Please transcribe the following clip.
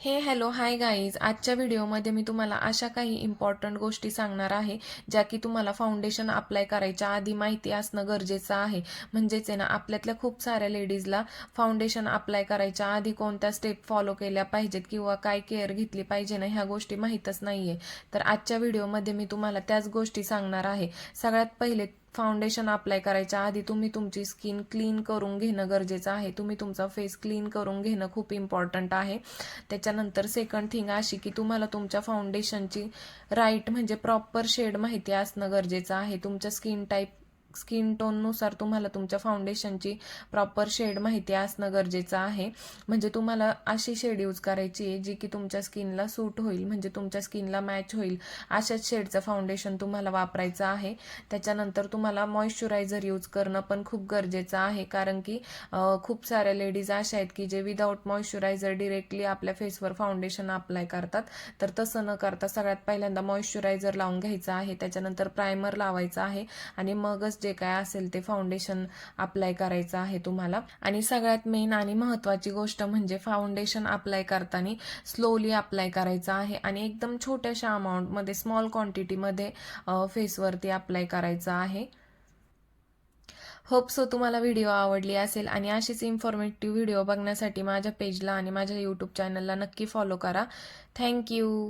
Hello hi guys. आजच्या व्हिडिओमध्ये मी तुम्हाला अशा काही इम्पॉर्टंट गोष्टी सांगणार आहे ज्या की तुम्हाला फाउंडेशन अप्लाय करायच्या आधी माहिती असणं गरजेचं आहे. म्हणजेच आहे ना, आपल्यातल्या खूप साऱ्या लेडीजला फाउंडेशन अप्लाय करायच्या आधी कोणत्या स्टेप फॉलो केल्या पाहिजेत किंवा काय केअर घेतली पाहिजे ना, ह्या गोष्टी माहीतच नाहीये. तर आजच्या व्हिडिओमध्ये मी तुम्हाला त्याच गोष्टी सांगणार आहे. सगळ्यात पहिले फाउंडेशन अप्लाय करायच्या आधी तुम्ही तुमची स्किन क्लीन करून घेणं गरजेचं आहे. तुम्ही तुमचा फेस क्लीन करून घेणं खूप इम्पॉर्टंट आहे. त्याच्यानंतर सेकंड थिंग अशी की तुम्हाला तुमच्या फाउंडेशनची राईट म्हणजे प्रॉपर शेड माहिती असणं गरजेचं आहे. तुमच्या स्किन टोननुसार तुम्हाला तुमच्या फाउंडेशनची प्रॉपर शेड माहिती असणं गरजेचं आहे. म्हणजे तुम्हाला अशी शेड यूज करायची आहे जी की तुमच्या स्किनला सूट होईल, म्हणजे तुमच्या स्किनला मॅच होईल अशाच शेडचं फाउंडेशन तुम्हाला वापरायचं आहे. त्याच्यानंतर तुम्हाला मॉइश्चरायझर यूज करणं पण खूप गरजेचं आहे, कारण की खूप साऱ्या लेडीज अशा आहेत की जे विदाऊट मॉइश्चरायझर डिरेक्टली आपल्या फेसवर फाउंडेशन अप्लाय करतात. तर तसं न करता सगळ्यात पहिल्यांदा मॉइश्चरायझर लावून घ्यायचं आहे, त्याच्यानंतर प्रायमर लावायचं आहे आणि मगच जे काय असेल ते फाउंडेशन अप्लाय करायचं आहे तुम्हाला. आणि सगळ्यात मेन आणि महत्त्वाची गोष्ट म्हणजे फाउंडेशन अप्लाय करताना स्लोली अप्लाय करायचं आहे आणि एकदम छोट्याशा अमाऊंटमध्ये, स्मॉल क्वांटिटीमध्ये फेसवरती अप्लाय करायचं आहे. होप सो तुम्हाला व्हिडिओ आवडली असेल आणि अशीच इन्फॉर्मेटिव्ह व्हिडिओ बघण्यासाठी माझ्या पेजला आणि माझ्या यूट्यूब चॅनलला नक्की फॉलो करा. थँक्यू.